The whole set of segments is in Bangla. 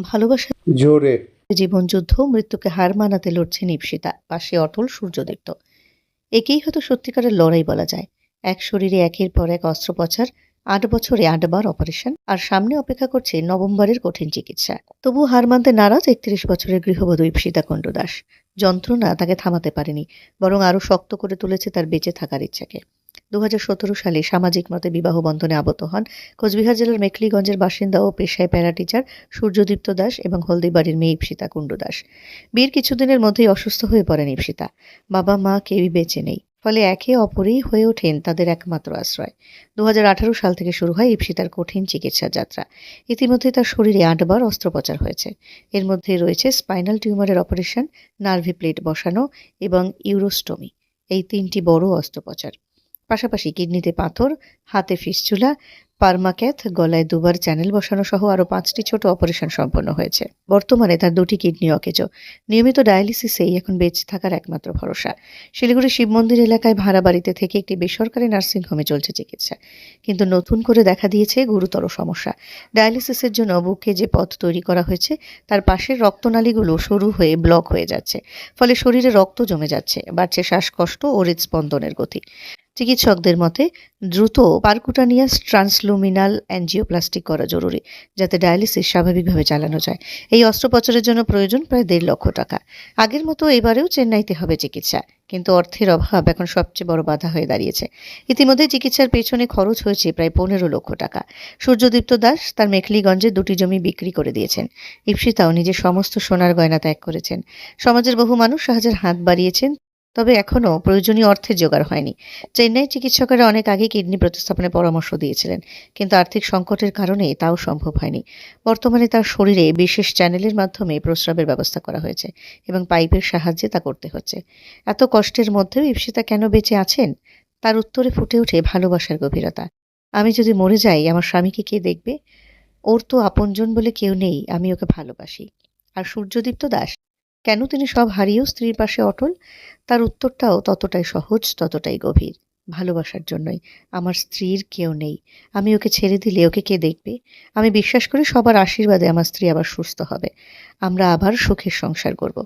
ভালোবাসা জোরে। জীবনযুদ্ধ, মৃত্যুকে হার মানাতে লড়ছেন ইপ্সিতা, পাশে অটল সূর্যদীপ্ত। একেই হয়তো সত্যিকারের লড়াই বলা যায়। এক শরীরে একের পর এক অস্ত্রোপচার, ৮ বছরে ৮ বার অপারেশন, আর সামনে অপেক্ষা করছে নভেম্বরের কঠিন চিকিৎসা। তবুও হার মানতে নারাজ ৩১ বছরের গৃহবধূ ইপ্সিতা কুণ্ডু দাস। যন্ত্রণা তাকে থামাতে পারেনি, বরং আরও শক্ত করে তুলেছে তার বেঁচে থাকার ইচ্ছাকে। ২০১৭ সালে সামাজিক মতে বিবাহ বন্ধনে আবদ্ধ হন কোচবিহার জেলার মেখলিগঞ্জের বাসিন্দা ও পেশায় প্যারা টিচার সূর্যদীপ্ত দাস এবং হলদিবাড়ির মেয়ে ইপ্সিতা কুণ্ডু দাস। বিয়ের কিছুদিনের মধ্যেই অসুস্থ হয়ে পড়েন ইপ্সিতা। বাবা মা কেউই বেঁচে নেই, ফলে একে অপরেই হয়ে ওঠেন তাদের একমাত্র আশ্রয়। ২০১৮ সাল থেকে শুরু হয় ইপ্সিতার কঠিন চিকিৎসা যাত্রা। ইতিমধ্যে তার শরীরে ৮ বার অস্ত্রোপচার হয়েছে। এর মধ্যে রয়েছে স্পাইনাল টিউমারের অপারেশন, নার্ভি প্লেট বসানো এবং ইউরোস্টোমি, এই ৩টি বড় অস্ত্রোপচার। পাশাপাশি কিডনিতে পাথর, হাতে ফিস্চুলা, পারমাক্যাথ, গলায় ২বার চ্যানেল বসানো সহ আরও ৫টি ছোট অপারেশন সম্পন্ন হয়েছে। বর্তমানে তার ২টি কিডনি অকেজো। নিয়মিত ডায়ালিসিসেই এখন বেঁচে থাকার একমাত্র ভরসা। শিলিগুড়ি শিব মন্দির এলাকায় ভাড়া বাড়িতে থেকে একটি বেসরকারি নার্সিংহোমে চলছে চিকিৎসা। কিন্তু নতুন করে দেখা দিয়েছে গুরুতর সমস্যা। ডায়ালিসিসের জন্য বুকে যে পথ তৈরি করা হয়েছে তার পাশের রক্তনালীগুলো সরু হয়ে ব্লক হয়ে যাচ্ছে। ফলে শরীরে রক্ত জমে যাচ্ছে, বাড়ছে শ্বাসকষ্ট ও হৃদস্পন্দনের গতি। চিকিৎসকদের মতে দ্রুত পারকুটানিয়াস ট্রান্সলুমিনাল অ্যাঞ্জিওপ্লাস্টি করা জরুরি, যাতে ডায়ালিসিস স্বাভাবিকভাবে চালানো যায়। এই অস্ত্রোপচারের জন্য প্রয়োজন প্রায় ১.৫ লক্ষ টাকা। আগের মতো এবারেও চেন্নাইতে হবে চিকিৎসা, কিন্তু অর্থের অভাব এখন সবচেয়ে বড় বাধা হয়ে দাঁড়িয়েছে। ইতিমধ্যে চিকিৎসার পেছনে খরচ হয়েছে প্রায় ১৫ লক্ষ টাকা। সূর্যদীপ্ত দাস তার মেখলিগঞ্জে ২টি জমি বিক্রি করে দিয়েছেন। ইপ্সিতাও নিজের সমস্ত সোনার গয়না ত্যাগ করেছেন। সমাজের বহু মানুষ সাহায্যের হাত বাড়িয়েছেন, তবে এখনও প্রয়োজনীয় অর্থের জোগাড় হয়নি। চেন্নাই চিকিৎসকেরা অনেক আগে কিডনি প্রতিস্থাপনের পরামর্শ দিয়েছিলেন, কিন্তু আর্থিক সংকটের কারণে তাও সম্ভব হয়নি। বর্তমানে তার শরীরে বিশেষ চ্যানেলের মাধ্যমে প্রস্রাবের ব্যবস্থা করা হয়েছে এবং পাইপের সাহায্যে তা করতে হচ্ছে। এত কষ্টের মধ্যেও ইপ্সিতা কেন বেঁচে আছেন? তার উত্তরে ফুটে ওঠে ভালোবাসার গভীরতা। আমি যদি মরে যাই, আমার স্বামীকে কে দেখবে? ওর তো আপনজন বলে কেউ নেই, আমি ওকে ভালোবাসি। আর সূর্যদীপ্ত দাস, কেন তিনি সব হারিয়েও স্ত্রীর পাশে অটল? তার উত্তরটাও ততটাই সহজ, ততটাই গভীর। ভালোবাসার জন্যই। আমার স্ত্রীর কেউ নেই, আমি ওকে ছেড়ে দিলে ওকে কে দেখবে? আমি বিশ্বাস করি সবার আশীর্বাদে আমার স্ত্রী আবার সুস্থ হবে, আমরা আবার সুখের সংসার করব।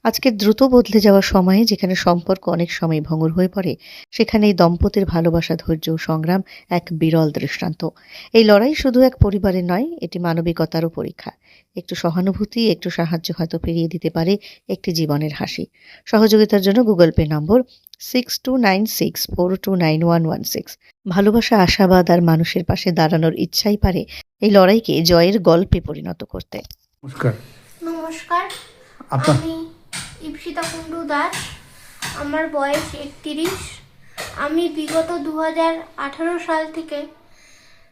আজকের দ্রুত বদলে যাওয়ার সময়ে যেখানে সম্পর্ক অনেক সময় ভঙ্গুর হয়ে পড়ে, সেখানে এই দম্পতির ভালোবাসা, ধৈর্য ও সংগ্রাম এক বিরল দৃষ্টান্ত। এই লড়াই শুধু এক পরিবারের নয়, এটি মানবিকতারও পরীক্ষা। একটু সহানুভূতি, একটু সাহায্য হয়তো ফিরিয়ে দিতে পারে একটি জীবনের হাসি। সহযোগিতার জন্য গুগল পে নম্বর 6296429116। ভালোবাসা, আশাবাদ আর মানুষের পাশে দাঁড়ানোর ইচ্ছাই পারে এই লড়াইকে জয়ের গল্পে পরিণত করতে। নমস্কার। নমস্কার, আমি ইপ্সিতা কুণ্ডু দাস। আমার বয়স ৩১। আমি বিগত ২০১৮ সাল থেকে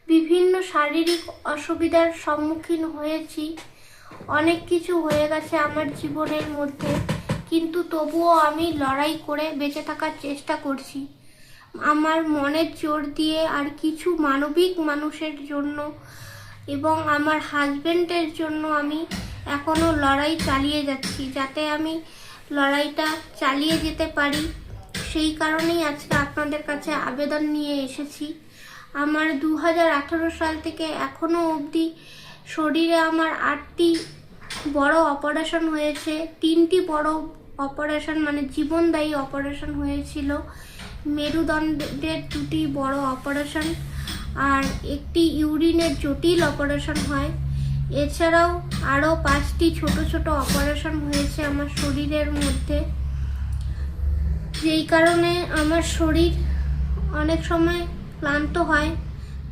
বিভিন্ন শারীরিক অসুবিধার সম্মুখীন হয়েছি। অনেক কিছু হয়ে গেছে আমার জীবনের মধ্যে, কিন্তু তবুও আমি লড়াই করে বেঁচে থাকার চেষ্টা করছি। আমার মনের জোর দিয়ে আর কিছু মানবিক মানুষের জন্য এবং আমার হাজবেন্ডের জন্য আমি এখনও লড়াই চালিয়ে যাচ্ছি, যাতে আমি লড়াইটা চালিয়ে যেতে পারি। সেই কারণেই আজকে আপনাদের কাছে আবেদন নিয়ে এসেছি। আমার ২০১৮ সাল থেকে এখনও অবধি শরীরে আমার ৮টি বড় অপারেশন হয়েছে। 3টি বড় অপারেশন মানে জীবনদায়ী অপারেশন হয়েছিল। মেরুদণ্ডের 2টি বড় অপারেশন আর একটি ইউরিনের জটিল অপারেশন হয়। এছাড়াও আরও 5টি ছোট ছোট অপারেশন হয়েছে আমার শরীরের মধ্যে, যেই কারণে আমার শরীর অনেক সময় ক্লান্ত হয়।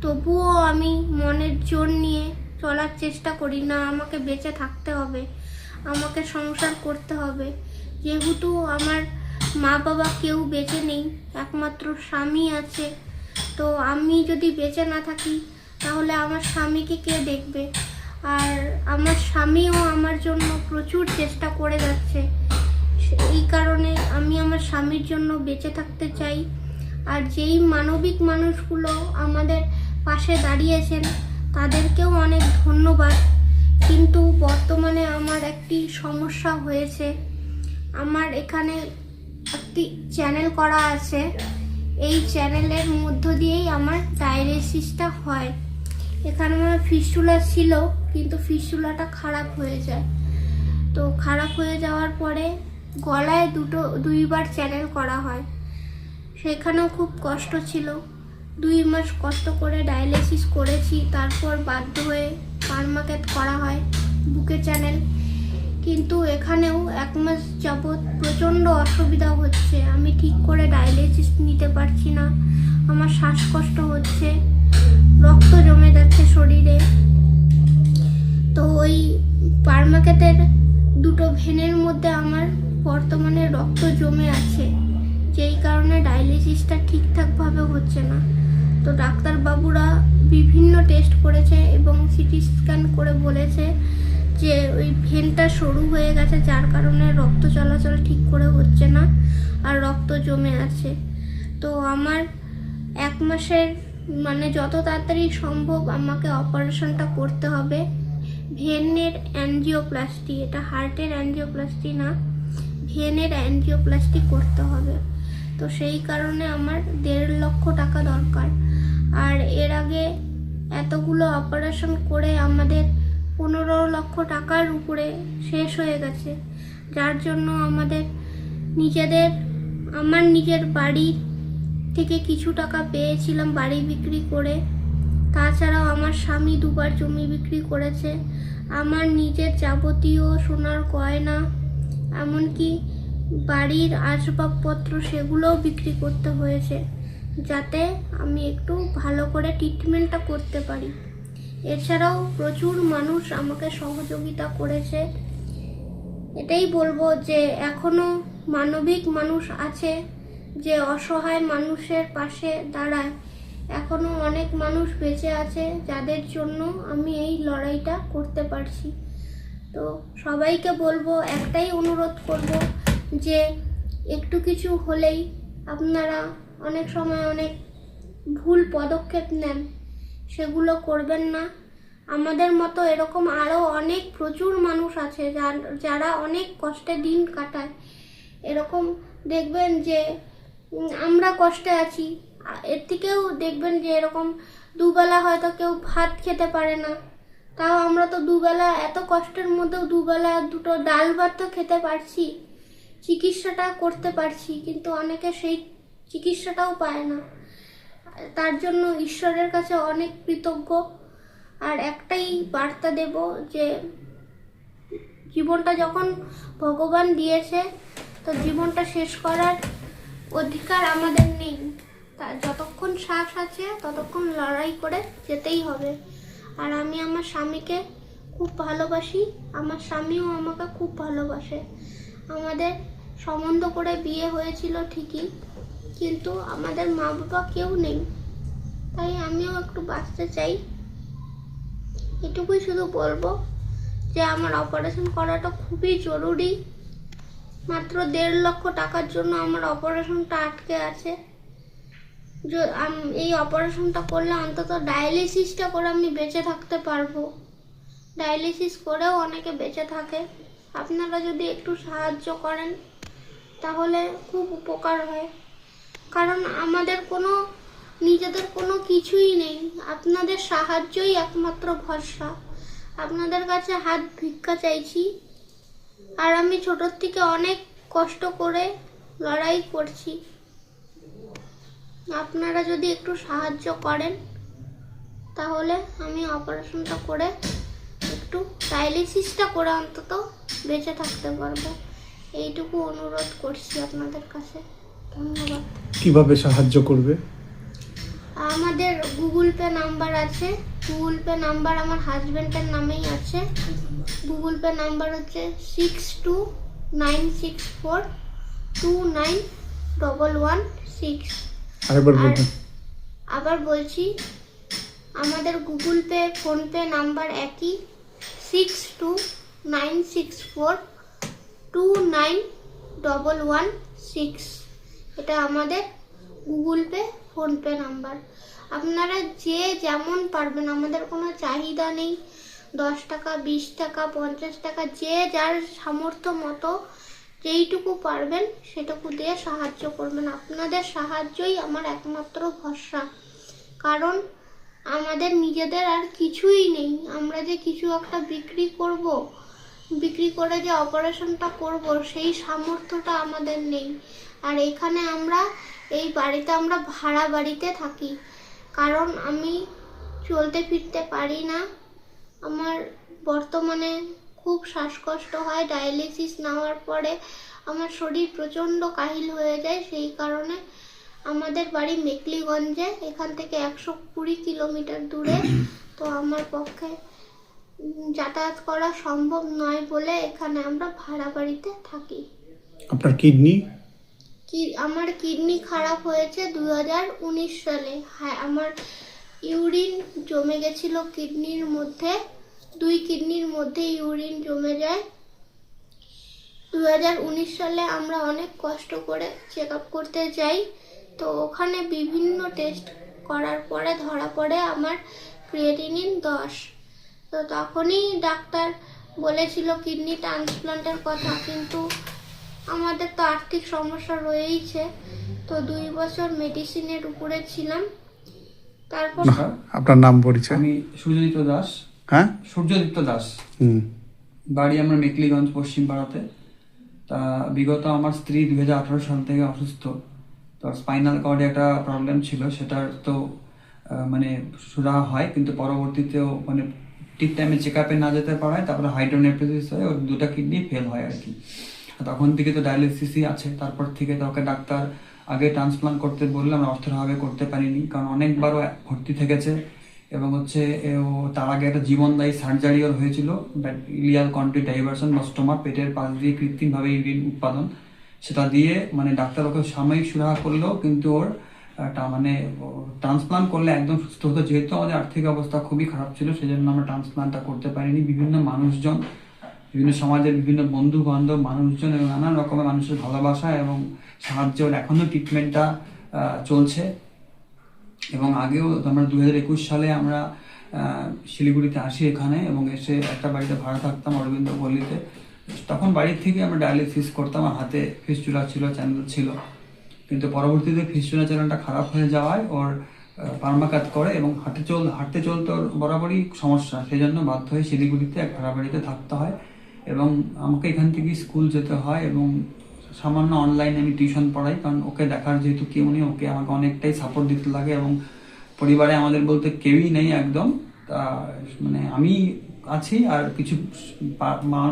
তবুও আমি মনের জোর নিয়ে চলার চেষ্টা করি, না আমাকে বেঁচে থাকতে হবে, আমাকে সংসার করতে হবে। যেহেতু আমার মা বাবা কেউ বেঁচে নেই, একমাত্র স্বামী আছে, তো আমি যদি বেঁচে না থাকি তাহলে আমার স্বামীকে কে দেখবে? আর আমার স্বামীও আমার জন্য প্রচুর চেষ্টা করে যাচ্ছে। এই কারণে আমি আমার স্বামীর জন্য বেঁচে থাকতে চাই। আর যেই মানবিক মানুষগুলো আমাদের পাশে দাঁড়িয়েছেন তাদেরকেও অনেক ধন্যবাদ। কিন্তু বর্তমানে আমার একটি সমস্যা হয়েছে। আমার এখানে একটি চ্যানেল করা আছে, এই চ্যানেলের মধ্য দিয়েই আমার ডায়ালিসিসটা হয়। এখানে আমার ফিস্টুলা ছিল, কিন্তু ফিস্টুলাটা খারাপ হয়ে যায়। তো খারাপ হয়ে যাওয়ার পরে গলায় দুইবার চ্যানেল করা হয়, সেখানেও খুব কষ্ট ছিল। 2 মাস কষ্ট করে ডায়ালিসিস করেছি, তারপর বাধ্য হয়ে পারমাকেট করা হয় বুকে চ্যানেল। কিন্তু এখানেও 1 মাস যাবৎ প্রচণ্ড অসুবিধা হচ্ছে, আমি ঠিক করে ডায়ালিসিস নিতে পারছি না, আমার শ্বাসকষ্ট হচ্ছে, রক্ত জমে যাচ্ছে শরীরে। তো ওই পারমাকেটের 2 ভেনের মধ্যে আমার বর্তমানে রক্ত জমে আছে, যেই কারণে ডায়ালিসিসটা ঠিকঠাকভাবে হচ্ছে না। তো ডাক্তারবাবুরা বিভিন্ন টেস্ট করেছে এবং সিটি স্ক্যান করে বলেছে যে ওই ভেনটা সরু হয়ে গেছে, যার কারণে রক্ত চলাচল ঠিক করে হচ্ছে না আর রক্ত জমে আছে। তো আমার 1 মাসের মানে যত তাড়াতাড়ি সম্ভব আমাকে অপারেশনটা করতে হবে। ভেনের অ্যানজিওপ্লাস্টি, এটা হার্টের অ্যানজিওপ্লাস্টি না, ভেনের অ্যানজিওপ্লাস্টি করতে হবে। তো সেই কারণে আমার 1.5 লক্ষ টাকা দরকার। আর এর আগে এতগুলো অপারেশন করে আমাদের 15 লক্ষ টাকার উপরে শেষ হয়ে গেছে, যার জন্য আমাদের আমার নিজের বাড়ি থেকে কিছু টাকা পেয়েছিলাম বাড়ি বিক্রি করে। তাছাড়াও আমার স্বামী 2 বার জমি বিক্রি করেছে, আমার নিজের যাবতীয় সোনার গয়না, এমনকি বাড়ির আসবাবপত্র সেগুলোও বিক্রি করতে হয়েছে, যাতে আমি একটু ভালো করে ট্রিটমেন্টটা করতে পারি। এছাড়াও প্রচুর মানুষ আমাকে সহযোগিতা করেছে। এটাই বলবো যে এখনো মানবিক মানুষ আছে যে অসহায় মানুষের পাশে দাঁড়ায়। এখনো অনেক মানুষ বেঁচে আছে যাদের জন্য আমি এই লড়াইটা করতে পারছি। তো সবাইকে বলবো, একটাই অনুরোধ করব যে একটু কিছু হলেই আপনারা অনেক সময় অনেক ভুল পদক্ষেপ নেন, সেগুলো করবেন না। আমাদের মতো এরকম আরও অনেক প্রচুর মানুষ আছে যারা অনেক কষ্টে দিন কাটায়। এরকম দেখবেন যে আমরা কষ্টে আছি, এর থেকেও দেখবেন যে এরকম 2 বেলা হয়তো কেউ ভাত খেতে পারে না, তাও আমরা তো 2 বেলা এত কষ্টের মধ্যেও 2 বেলা 2টো ডাল ভাত তো খেতে পারছি, চিকিৎসাটা করতে পারছি, কিন্তু অনেকে সেই চিকিৎসাটাও পায় না। তার জন্য ঈশ্বরের কাছে অনেক কৃতজ্ঞ। আর একটাই বার্তা দেব যে জীবনটা যখন ভগবান দিয়েছে, তো জীবনটা শেষ করার অধিকার আমাদের নেই। তা যতক্ষণ শ্বাস আছে ততক্ষণ লড়াই করে যেতেই হবে। আর আমি আমার স্বামীকে খুব ভালোবাসি, আমার স্বামীও আমাকে খুব ভালোবাসে। আমাদের সম্বন্ধ করে বিয়ে হয়েছিল ঠিকই, কিন্তু আমাদের মা বাবা কেউ নেই, তাই আমিও একটু বাঁচতে চাই। এটুকুই শুধু বলবো যে আমার অপারেশন করাটা খুবই জরুরি। মাত্র 1.5 লক্ষ টাকার জন্য আমার অপারেশনটা আটকে আছে। এই অপারেশনটা করলে অন্তত ডায়ালিসিসটা করে আমি বেঁচে থাকতে পারবো। ডায়ালিসিস করেও অনেকে বেঁচে থাকে। আপনারা যদি একটু সাহায্য করেন তাহলে খুব উপকার হয়, কারণ আমাদের নিজেদের কোনো কিছুই নেই, আপনাদের সাহায্যই একমাত্র ভরসা। আপনাদের কাছে হাত ভিক্ষা চাইছি। আর আমি ছোটোর থেকে অনেক কষ্ট করে লড়াই করছি, আপনারা যদি একটু সাহায্য করেন তাহলে আমি অপারেশনটা করে একটু ডায়ালিসিসটা করে অন্তত বেঁচে থাকতে পারবো। এইটুকু অনুরোধ করছি আপনাদের কাছে। ধন্যবাদ। কিভাবে সাহায্য করবে? আমাদের গুগল পে নাম্বার আছে, গুগল পে নাম্বার আমার হাজবেন্ডের নামেই আছে। গুগল পে নাম্বার হচ্ছে 6296429116। আবার বলছি, আমাদের গুগল পে ফোনপে নাম্বার একই, 6296429116। এটা আমাদের গুগল পে ফোনপে নাম্বার। আপনারা যে যেমন পারবেন, আমাদের কোনো চাহিদা নেই। 10 টাকা, 20 টাকা, 50 টাকা, যে যার সামর্থ্য মতো যেইটুকু পারবেন সেটুকু দিয়ে সাহায্য করবেন। আপনাদের সাহায্যই আমার একমাত্র ভরসা, কারণ আমাদের নিজেদের আর কিছুই নেই। আমরা যে কিছু একটা বিক্রি করে যে অপারেশনটা করব, সেই সামর্থ্যটা আমাদের নেই। আর এখানে এই বাড়িতে আমরা ভাড়া বাড়িতে থাকি, কারণ আমি চলতে ফিরতে পারি না। আমার বর্তমানে খুব শ্বাসকষ্ট হয়। ডায়ালিসিস নেওয়ার পরে আমার শরীর প্রচণ্ড কাহিল হয়ে যায়। সেই কারণে আমাদের বাড়ি মেকলিগঞ্জে, এখান থেকে 120 কিলোমিটার দূরে। তো আমার পক্ষে যাতায়াত করা সম্ভব নয় বলে এখানে আমরা ভাড়া বাড়িতে থাকি। আপনার কিডনি? আমার কিডনি খারাপ হয়েছে 2019 সালে। হ্যাঁ, আমার ইউরিন জমে গেছিল কিডনির মধ্যে, 2 কিডনির মধ্যে ইউরিন জমে যায়। 2019 সালে আমরা অনেক কষ্ট করে চেক আপ করতে যাই। তো ওখানে বিভিন্ন টেস্ট করার পরে ধরা পড়ে আমার ক্রিয়েটিনিন 10। তো তখনই ডাক্তার বলেছিল কিডনি ট্রান্সপ্লান্টের কথা, কিন্তু আমাদের তো আর্থিক সমস্যা রয়েইছে। তো 2 বছর মেডিসিনের উপরে ছিলাম। তারপর আপনার নাম পরিচয়? আমি সূর্যদীপ্ত দাস। হ্যাঁ, সূর্যদীপ্ত দাস। হুম। বাড়ি আমার মেকলিগঞ্জ, পশ্চিম পাড়াতে। তা বিগত আমার স্ত্রী 2018 সাল থেকে অসুস্থ। তো স্পাইনাল কর্ডে একটা প্রবলেম ছিল, সেটার তো মানে সুরাহা হয়, কিন্তু পরবর্তীতেও মানে ঠিক টাইমে চেক আপে না যেতে পারায় তারপরে হাইড্রোনেফ্রোসিস হয়ে ওর 2টা কিডনি ফেল হয় আর কি। তখন থেকে তো ডায়ালিসিসই আছে। তারপর থেকে তো ওকে ডাক্তার আগে ট্রান্সপ্লান্ট করতে বললে আমরা অর্থের অভাবে করতে পারিনি, কারণ অনেকবারও ভর্তি থেকেছে। এবং হচ্ছে ও তার আগে একটা জীবনদায়ী সার্জারি ওর হয়েছিল, ইলিয়াল কন্ট্রি ডাইভার্সন বা স্টোমা, পেটের পাশ দিয়ে কৃত্রিমভাবে ইউরিন উৎপাদন। সেটা দিয়ে মানে ডাক্তার ওকে সাময়িক সুরাহা করলেও কিন্তু ওর একটা মানে ট্রান্সপ্লান্ট করলে একদম সুস্থ হতো। যেহেতু আমাদের আর্থিক অবস্থা খুবই খারাপ ছিল, সেই জন্য আমরা ট্রান্সপ্লান্টটা করতে পারিনি। বিভিন্ন মানুষজন, বিভিন্ন সমাজের বিভিন্ন বন্ধু বান্ধব মানুষজন এবং নানান রকমের মানুষের ভালোবাসা এবং সাহায্য এখনো ট্রিটমেন্টটা চলছে। এবং আগেও আমরা 2021 সালে আমরা শিলিগুড়িতে আসি এখানে, এবং এসে একটা বাড়িতে ভাড়া থাকতাম অরবিন্দ পল্লীতে। তখন বাড়ির থেকে আমরা ডায়ালিসিস করতাম, আর হাতে ফিস্টুলা ছিল, চ্যানেল ছিল। কিন্তু পরবর্তীতে ফিস্টুলা চ্যানেলটা খারাপ হয়ে যাওয়ায় ওর পার্মাকাত করে এবং হাঁটতে চলতে ওর বরাবরই সমস্যা। সেই জন্য বাধ্য হয়ে শিলিগুড়িতে এক ভাড়া বাড়িতে থাকতে হয়, এবং আমাকে এখান থেকে স্কুল যেতে হয়, এবং সামান্য অনলাইনে আমি টিউশন পড়াই, কারণ ওকে দেখার যেহেতু কেউ নেই, ওকে আমাকে অনেকটাই সাপোর্ট দিতে লাগে। এবং পরিবারে আমাদের বলতে কেউই নেই একদম। তা মানে আমি আছি আর কিছু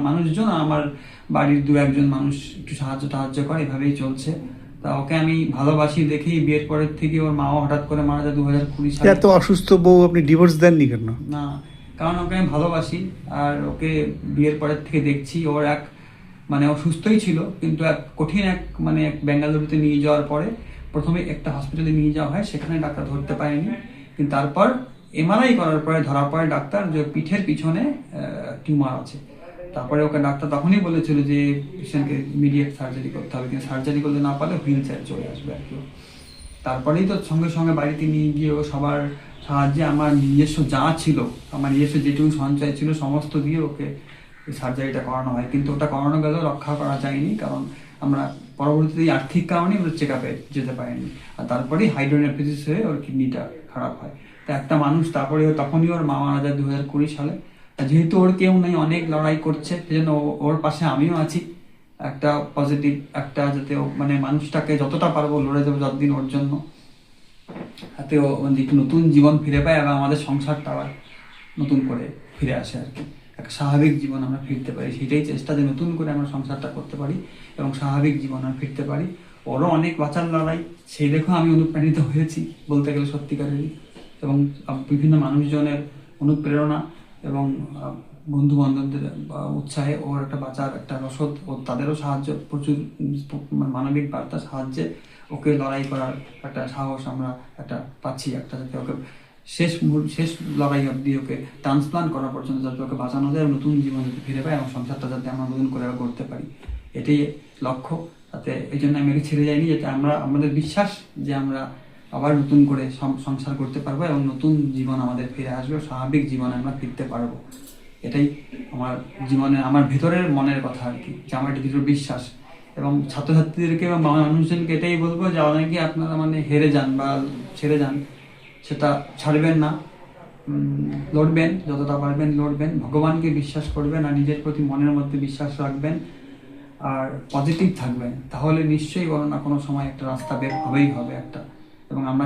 মানুষজন, আমার বাড়ির 2-1 মানুষ একটু সাহায্য করে, এভাবেই চলছে। তা ওকে আমি ভালোবাসি দেখেই বিয়ের পরের থেকে ওর মাও হঠাৎ করে মারা যায় 2020 সালে। এত অসুস্থ বউ আপনি ডিভোর্স দেননি কেন? না, কারণ ওকে আমি ভালোবাসি, আর ওকে বিয়ের পরের থেকে দেখছি ওর মানে ও সুস্থই ছিল, কিন্তু কঠিন এক বেঙ্গালুরুতে নিয়ে যাওয়ার পরে প্রথমে একটা হসপিটালে নিয়ে যাওয়া হয়, সেখানে ডাক্তার ধরতে পারেনি। কিন্তু তারপর এমআরআই করার পরে ধরা পড়ে ডাক্তার যে পিঠের পিছনে টিউমার আছে। তারপরে ওকে ডাক্তার তখনই বলেছিল যে পেশেন্টকে ইমিডিয়েট সার্জারি করতে হবে, কিন্তু সার্জারি করতে না পারলে হুইল চেয়ার চলে আসবে আর কি। তারপরেই তো সঙ্গে সঙ্গে বাড়িতে নিয়ে গিয়ে ও সবার সাহায্যে আমার নিজস্ব যা ছিল, আমার নিজস্ব যেটুকু সঞ্চয় ছিল সমস্ত দিয়ে ওকে সার্জারিটা করানো হয়। কিন্তু ওটা করানো গেলেও রক্ষা করা যায়নি, কারণ আমরা পরবর্তীতে আর্থিক কারণে আমরা চেক আপে যেতে পারিনি। আর তারপরেই হাইড্রোনেফ্রোসিস হয়ে ওর কিডনিটা খারাপ হয়। তো একটা মানুষ তারপরে তখনই ওর মা মারা যায় 2020 সালে। যেহেতু ওর কেউ নেই, অনেক লড়াই করছে, সেজন্য ওর পাশে আমিও আছি। একটা পজিটিভ একটা যাতে মানে মানুষটাকে যতটা পারবো লড়ে যাবো যতদিন ওর জন্য, হাতে ও নতুন জীবন ফিরে পায় এবং আমাদের সংসারটা আবার নতুন করে ফিরে আসে আর কি। একটা স্বাভাবিক জীবন আমরা ফিরতে পারি, সেটাই চেষ্টা, যে নতুন করে আমরা সংসারটা করতে পারি এবং স্বাভাবিক জীবন আমরা ফিরতে পারি। ওরও অনেক বাঁচার লড়াই, সেই দেখো আমি অনুপ্রাণিত হয়েছি বলতে গেলে সত্যিকারেরই। এবং বিভিন্ন মানুষজনের অনুপ্রেরণা এবং বন্ধু বান্ধবদের উৎসাহে ওর একটা বাঁচার একটা রসদ, ও তাদেরও সাহায্য, প্রচুর মানবিক বার্তা সাহায্যে ওকে লড়াই করার একটা সাহস আমরা একটা পাচ্ছি, একটা যাতে ওকে শেষ লড়াই অব্দি ওকে ট্রান্সপ্লান্ট করা পর্যন্ত যাতে ওকে বাঁচানো যায়, নতুন জীবন যাতে ফিরে পায় এবং সংসারটা যাতে আমরা নতুন করে করতে পারি, এটাই লক্ষ্য। তাতে এই জন্য আমি একে ছেড়ে যাইনি, যাতে আমাদের বিশ্বাস যে আমরা আবার নতুন করে সংসার করতে পারবো এবং নতুন জীবন আমাদের ফিরে আসবে, স্বাভাবিক জীবনে আমরা ফিরতে পারবো। এটাই আমার জীবনে আমার ভেতরের মনের কথা আর কি, যে আমার একটা দৃঢ় বিশ্বাস। এবং ছাত্রছাত্রীদেরকে বা মানুষজনকে এটাই বলবো যে অনেকে আপনারা মানে হেরে যান বা ছেড়ে যান, সেটা ছাড়বেন না। লড়বেন, যতটা পারবেন লড়বেন, ভগবানকে বিশ্বাস করবেন আর নিজের প্রতি মনের মধ্যে বিশ্বাস রাখবেন আর পজিটিভ থাকবেন, তাহলে নিশ্চয়ই কোনো না কোনো সময় একটা রাস্তা বের হবেই হবে একটা। এবং আমরা